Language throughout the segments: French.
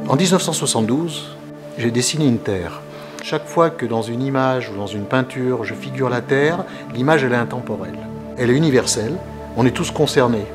En 1972, j'ai dessiné une terre. Chaque fois que dans une image ou dans une peinture, je figure la terre, l'image elle est intemporelle. Elle est universelle, on est tous concernés.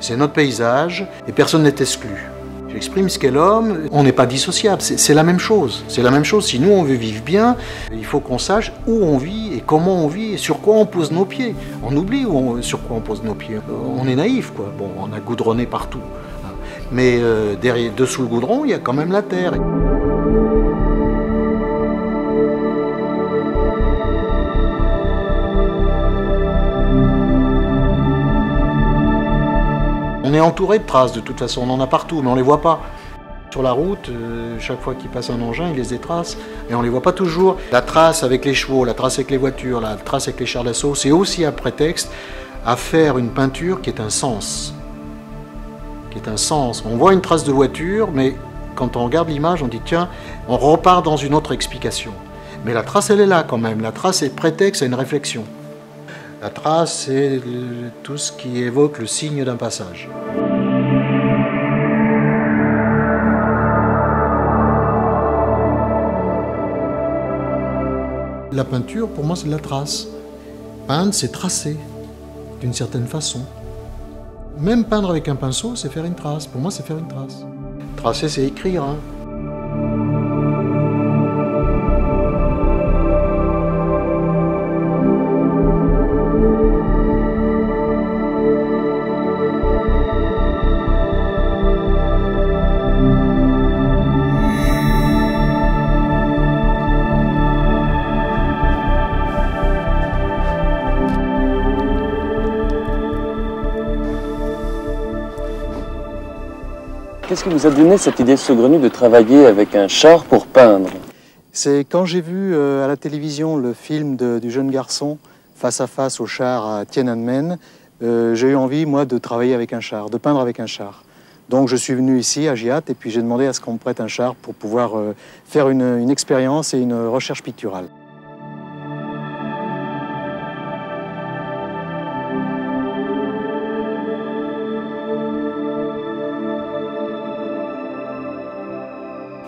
C'est notre paysage et personne n'est exclu. J'exprime ce qu'est l'homme, on n'est pas dissociable, c'est la même chose. C'est la même chose, si nous on veut vivre bien, il faut qu'on sache où on vit et comment on vit et sur quoi on pose nos pieds. On oublie sur quoi on pose nos pieds. On est naïf, quoi. Bon, on a goudronné partout. Mais derrière, dessous le goudron, il y a quand même la terre. On est entouré de traces de toute façon, on en a partout, mais on ne les voit pas. Sur la route, chaque fois qu'il passe un engin, il laisse des traces, et on ne les voit pas toujours. La trace avec les chevaux, la trace avec les voitures, la trace avec les chars d'assaut, c'est aussi un prétexte à faire une peinture qui est un sens. On voit une trace de voiture, mais quand on regarde l'image, on dit tiens, on repart dans une autre explication. Mais la trace, elle est là quand même. La trace est prétexte à une réflexion. La trace, c'est tout ce qui évoque le signe d'un passage. La peinture, pour moi, c'est de la trace. Peindre, c'est tracer, d'une certaine façon. Même peindre avec un pinceau, c'est faire une trace. Pour moi, c'est faire une trace. Tracer, c'est écrire, hein. Qu'est-ce qui vous a donné cette idée saugrenue de travailler avec un char pour peindre? C'est quand j'ai vu à la télévision le film du jeune garçon face à face au char à Tiananmen, j'ai eu envie, moi, de travailler avec un char, de peindre avec un char. Donc je suis venu ici à Giat et puis j'ai demandé à ce qu'on me prête un char pour pouvoir faire une expérience et une recherche picturale.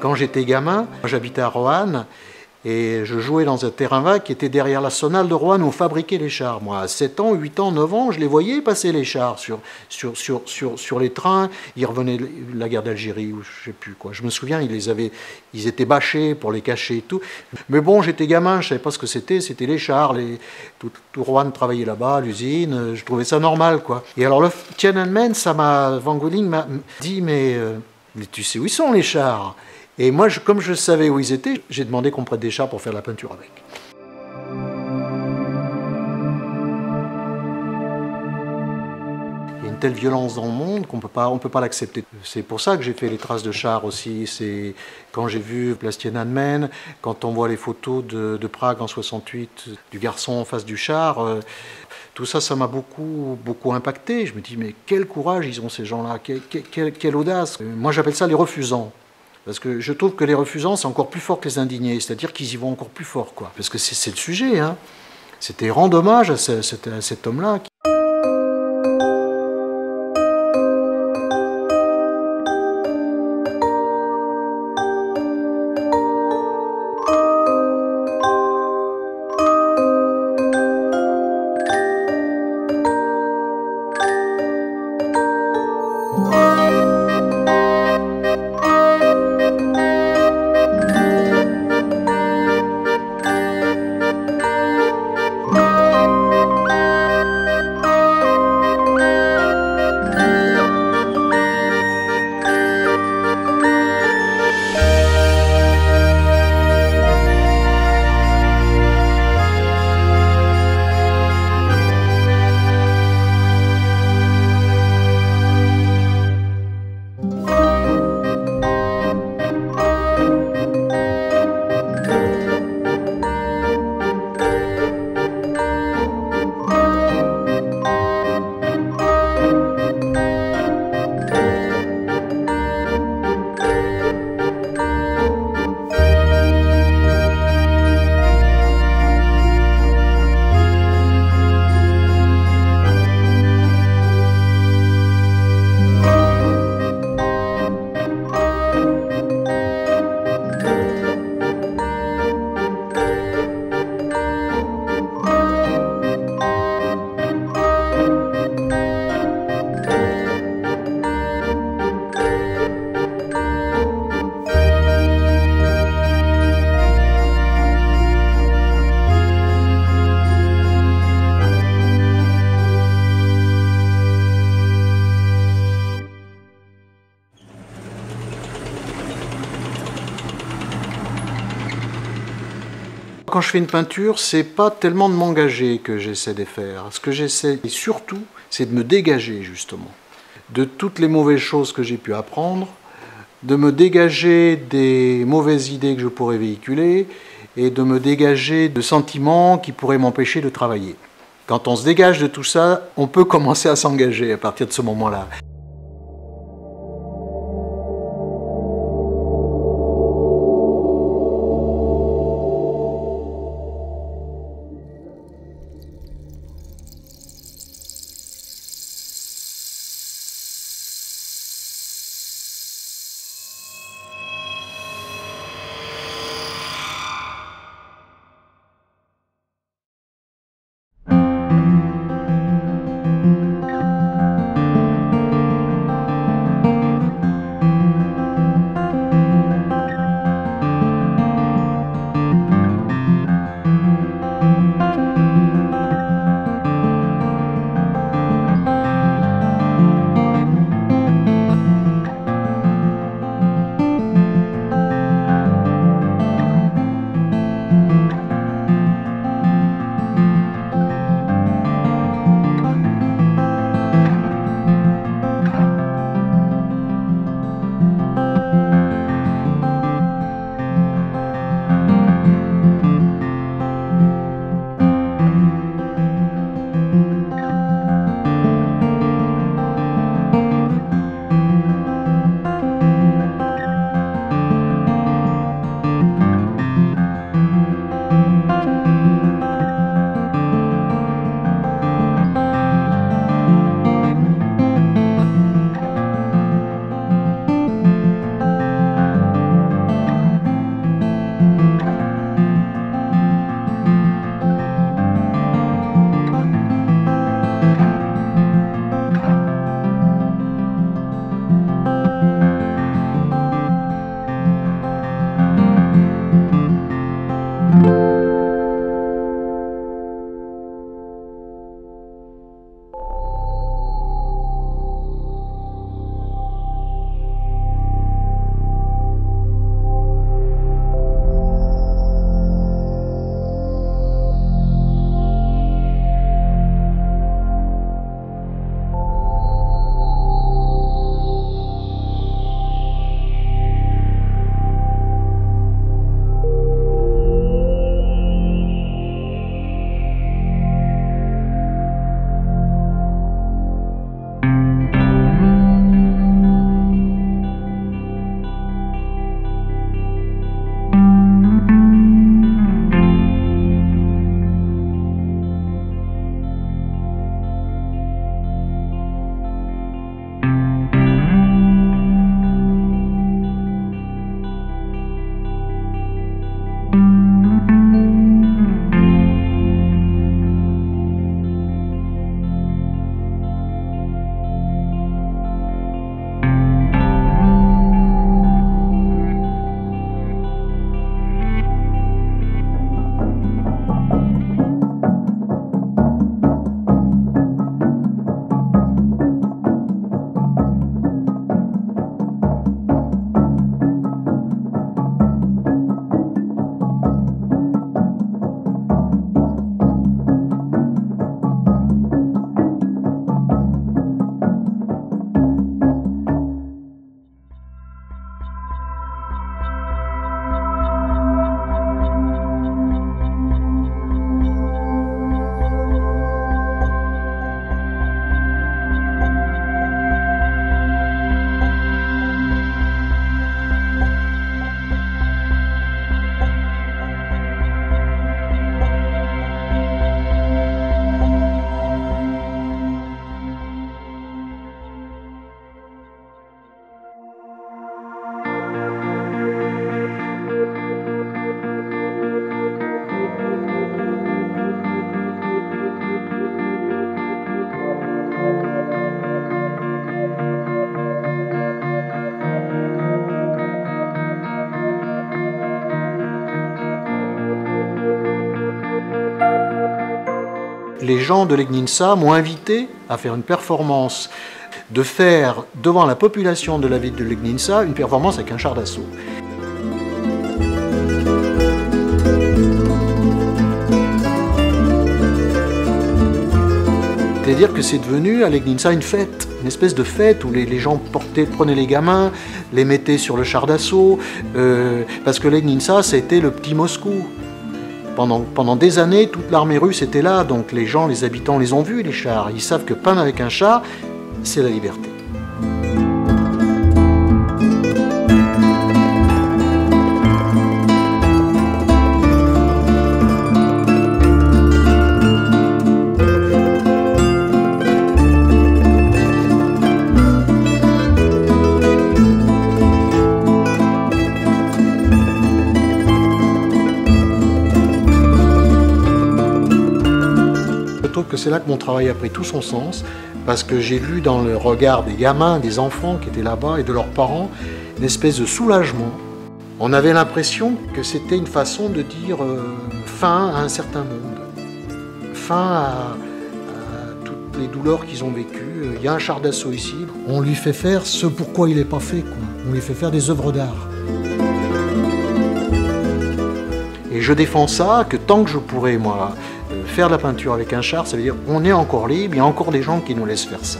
Quand j'étais gamin, j'habitais à Roanne et je jouais dans un terrain vague qui était derrière la sonale de Roanne où on fabriquait les chars. Moi, à 7 ans, 8 ans, 9 ans, je les voyais passer les chars sur les trains. Ils revenaient de la guerre d'Algérie ou je sais plus quoi. Je me souviens, ils étaient bâchés pour les cacher et tout. Mais bon, j'étais gamin, je savais pas ce que c'était les chars. Tout Roanne travaillait là-bas, l'usine, je trouvais ça normal, quoi. Et alors le Tiananmen, Van Guoling m'a dit, mais tu sais où ils sont les chars? Et moi, comme je savais où ils étaient, j'ai demandé qu'on me prête des chars pour faire la peinture avec. Il y a une telle violence dans le monde qu'on ne peut pas l'accepter. C'est pour ça que j'ai fait les traces de chars aussi. C'est quand j'ai vu Place Tiananmen, quand on voit les photos de Prague en 68, du garçon en face du char, tout ça, ça m'a beaucoup impacté. Je me dis, mais quel courage ils ont ces gens-là, quelle audace. Moi, j'appelle ça les refusants. Parce que je trouve que les refusants, c'est encore plus fort que les indignés, c'est-à-dire qu'ils y vont encore plus fort, quoi. Parce que c'est le sujet, hein. C'était rendre hommage à cet homme-là. quand je fais une peinture, c'est pas tellement de m'engager que j'essaie de faire. Ce que j'essaie surtout, c'est de me dégager justement de toutes les mauvaises choses que j'ai pu apprendre, de me dégager des mauvaises idées que je pourrais véhiculer et de me dégager de sentiments qui pourraient m'empêcher de travailler. Quand on se dégage de tout ça, on peut commencer à s'engager à partir de ce moment-là. les gens de l'Egninsa m'ont invité à faire une performance, de faire devant la population de la ville de l'Egninsa une performance avec un char d'assaut. C'est-à-dire que c'est devenu à l'Egninsa une fête, une espèce de fête où les gens prenaient les gamins, les mettaient sur le char d'assaut, parce que l'Egninsa, c'était le petit Moscou. Pendant des années, toute l'armée russe était là, donc les gens, les habitants les ont vus, les chars. Ils savent que peindre avec un char, c'est la liberté. Je trouve que c'est là que mon travail a pris tout son sens, parce que j'ai vu dans le regard des gamins, des enfants qui étaient là-bas et de leurs parents, une espèce de soulagement. On avait l'impression que c'était une façon de dire fin à un certain monde, fin à toutes les douleurs qu'ils ont vécues. Il y a un char d'assaut ici, on lui fait faire ce pourquoi il n'est pas fait, quoi. On lui fait faire des œuvres d'art. Et je défends ça, que tant que je pourrai, moi, faire de la peinture avec un char, ça veut dire qu'on est encore libre, il y a encore des gens qui nous laissent faire ça.